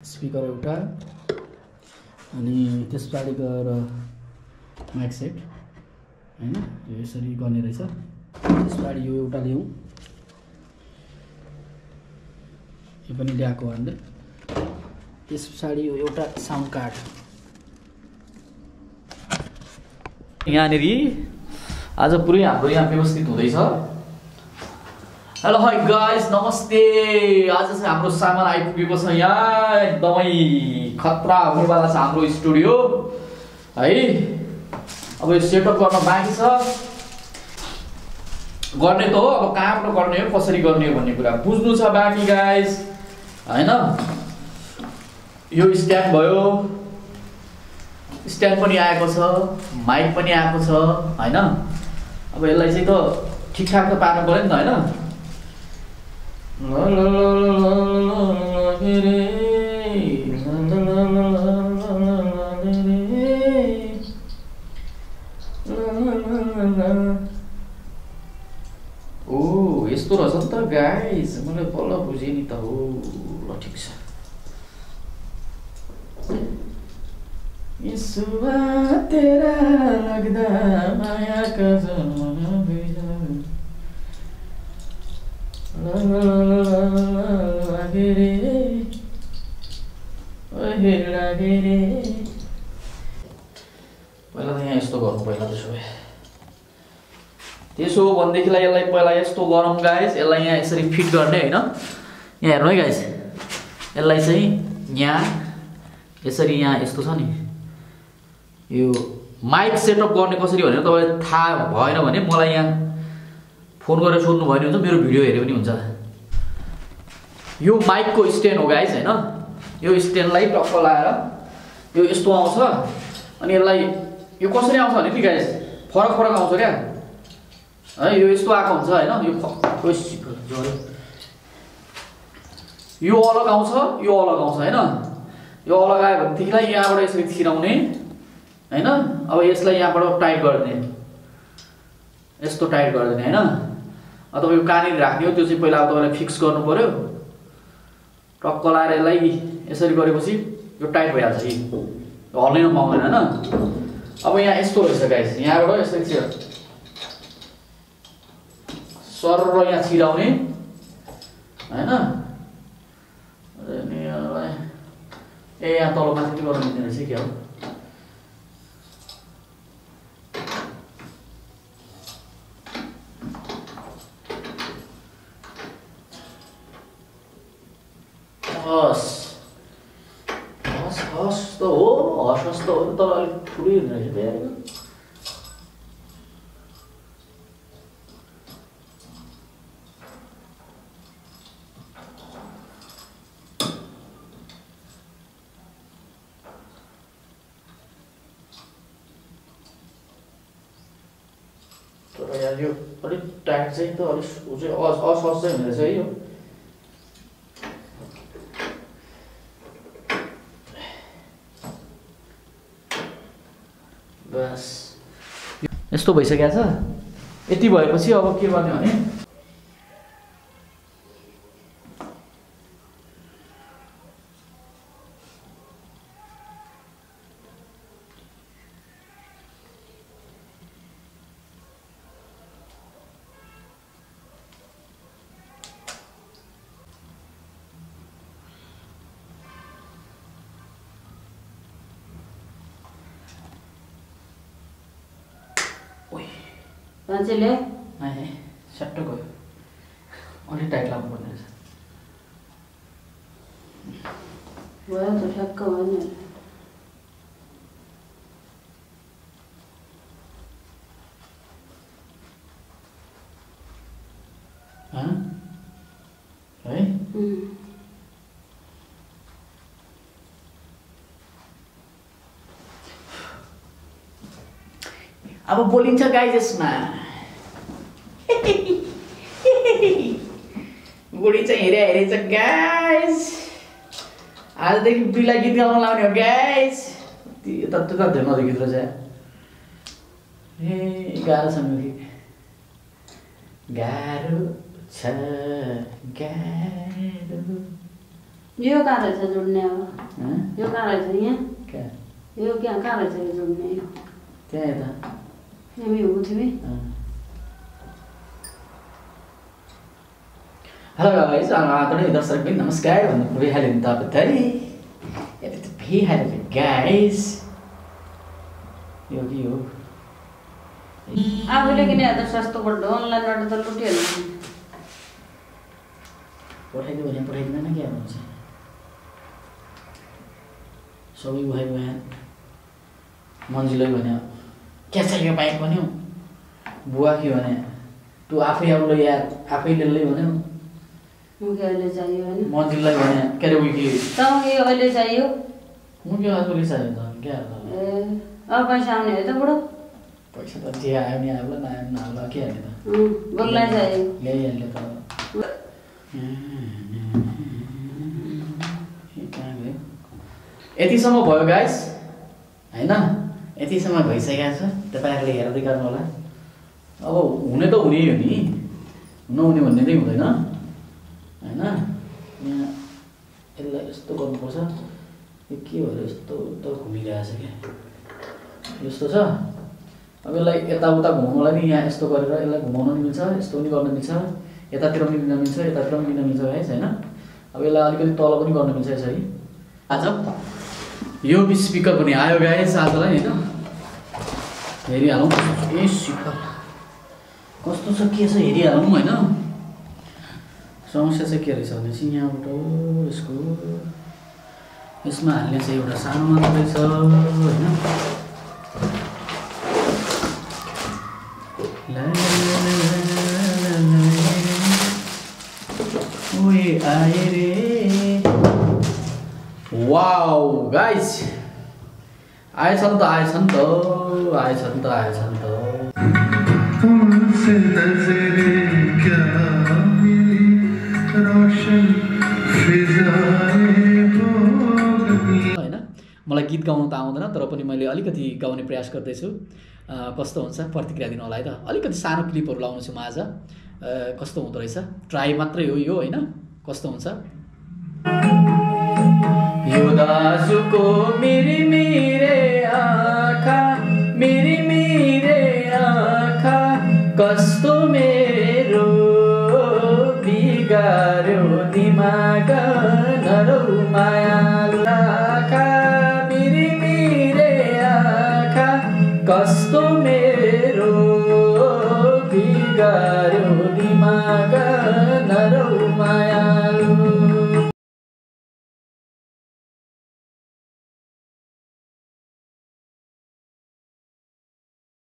Speaker एउटा अनि त्यसपछि गएर माइक सेट हैन यो यसरी गर्ने रहेछ। त्यसपछि यो एउटा ल्याउँ, यो पनि ल्याएको भन्दै। त्यसपछि यो एउटा साउन्ड कार्ड यहाँनेरि आज पुरै हाम्रो यहाँ व्यवस्थित हुँदैछ। हेलो हाई गाइस, नमस्ते। आज चाहिँ हाम्रो सामान आइपुगेको छ यहाँ, एकदमै खतरा हुनेवाला छ हाम्रो स्टुडियो है। अब यो सेटअप गर्न बाँकी छ, गर्ने त हो, अब कहाँबाट गर्ने हो कसरी गर्ने हो भन्ने कुरा बुझ्नु छ बाँकी गाइस हैन। यो स्ट्यान्ड भयो, स्ट्यान्ड पनि आएको छ, माइक पनि आएको छ हैन। अब यसलाई चाहिँ त ठिकठाक त पार्नु पर्यो नि त हैन। ओ यस्तो रहेछ नि त गाइस, मलाई बल्ल बुझेँ नि त हो। ल ठिक छ। यसुवा तेरा लाग्दा माया का जन्म लागे रे ओहे लागे रे। पहिला त यहाँ यस्तो गरौँ, पहिला त त्यसो हो भनेदेखिलाई यसलाई पहिला यस्तो गरौँ गाइस। यसलाई यहाँ यसरी फिट गर्ने हैन। यहाँ हेर्नु है गाइस, यसलाई चाहिँ यहाँ यसरी यहाँ यस्तो छ नि। यो माइक सेटअप गर्ने कसरी भनेर तपाईँलाई थाहा भएन भने मलाई यहाँ फोन गरेर सोध्नु भयो भने हुन्छ, मेरो भिडियो हेऱ्यो पनि हुन्छ। यो माइकको स्ट्यान्ड हो गाइस हैन। यो स्ट्यान्डलाई टक्क लाएर यो यस्तो आउँछ। अनि यसलाई यो कसरी आउँछ भने नि गाइस फरक फरक आउँछ क्या है। यो यस्तो आएको हुन्छ हैन। यो अलग आउँछ, यो अलग आउँछ हैन। यो अलग आयो भनेदेखिलाई यहाँबाट यसरी छिराउने हैन। अब यसलाई यहाँबाट टाइट गरिदिने, यस्तो टाइट गरिदिने हैन। अब तपाईको कहाँनिर राख्ने हो त्यो चाहिँ पहिला अब तपाईलाई फिक्स गर्नु पर्यो। टक्क लाएर यसलाई यसरी गरेपछि यो टाइट भइहाल्छ कि हल्नै नपाउँदैन हैन। अब यहाँ यस्तो रहेछ गाइस, यहाँबाट यसरी सर यहाँ छिराउने हैन। ए यहाँ तल माथि गर्न मिल्ने रहेछ क्या हो। हस् त हो, हस् त हो, तर अलिक ठुलै हुने रहेछ यार। तर यार यो अलिक टाइट चाहिँ त अलिक असहज चाहिँ हुने रहेछ है यो। बस यस्तो भइसकेको छ। यति भएपछि अब के गर्ने भने मान्छेले सट्ट गयो, अलिक टाइट लाग्नु पर्ने रहेछ। भयो त ठ्याक्क भयो नि। है अब बोलिन्छ गाइस यसमा। बुढी चाहिँ हेरेछ गाइस। आजदेखि बुढीलाई गीत गाउन लाउने हो गाइस। यता धेर नदेखिँदो रहेछ। ए गाह्रो छ नि, गाह्रो छ गाह्रो यो कहाँ रहेछ जोड्ने अब यो कहाँ रहेछ यहाँ क्या यो कहाँ रहेछ यो जोड्ने यो त्यहाँ यता यमी हो तिमी हेलो गाइस आदरणीय दर्शक पनि नमस्कार भन्नु भइहाल्यो नि तपाईँ यति त भइहाल्यो गाइस यो के हो आफूले किन त सस्तो पर्छ अनलाइनबाट त लुटिहाल्छ पठाइदियो भने पठाइदिँदैन के हुन्छ सबै भयो यहाँ मन्जिलै भन्यो के चाहियो बाइक भन्यो बुवा के भने तँ आफै आउलो यार आफै ल्याउलै भन्यो मुखे अहिले चाहियो होइन मन्जिललाई भने के अरे उयो के तपाईँ यो अहिले चाहियो मुख्य आफूले चाहियो त क्या ए अब पैसा आउने है त बुढो पैसा त जे आयो नि आयो नआयो नआयो के हाल्ने त बोल्नै चाहियो ल्याइहाल्यो त यतिसम्म भयो गाइस होइन यतिसम्म भइसकेको छ तपाईँहरूले हेर्दै गर्नु होला अब हुने त हुने हो नि नहुने भन्ने चाहिँ हुँदैन होइन यहाँ यसलाई यस्तो गर्नुपर्छ यो के भएर यस्तो त घुमिरहेछ क्या यस्तो छ अब यसलाई यताउता घुमाउनुलाई नि यहाँ यस्तो गरेर यसलाई घुमाउनु पनि मिल्छ यस्तो पनि गर्न मिल्छ यतातिर पनि लिन मिल्छ यतातिर पनि लिन मिल्छ गाइस होइन अब यसलाई अलिकति तल पनि गर्न मिल्छ यसरी आज यो स्पिकर पनि आयो गाइस आजलाई होइन हेरिहालौँ ए स्पिकर कस्तो छ के छ हेरिहालौँ होइन समस्या चाहिँ के रहेछ भने चाहिँ यहाँबाट यसको यसमा हाल्ने चाहिँ एउटा सानो मात्रै छ होइन ओए आए रे वाउ गाइस आएछन् त आएछन् त आएछन् त आएछन् त होइन मलाई गीत गाउन त आउँदैन तर पनि मैले अलिकति गाउने प्रयास गर्दैछु कस्तो हुन्छ प्रतिक्रिया दिनु होला है त अलिकति सानो क्लिपहरू लाउनु छु म आज कस्तो हुँदो रहेछ ट्राई मात्रै हो यो होइन कस्तो हुन्छ यो दाजुको मेरी मेरे आँखा कस्तो मेरो बिगार्यो दिमाग नरौ माया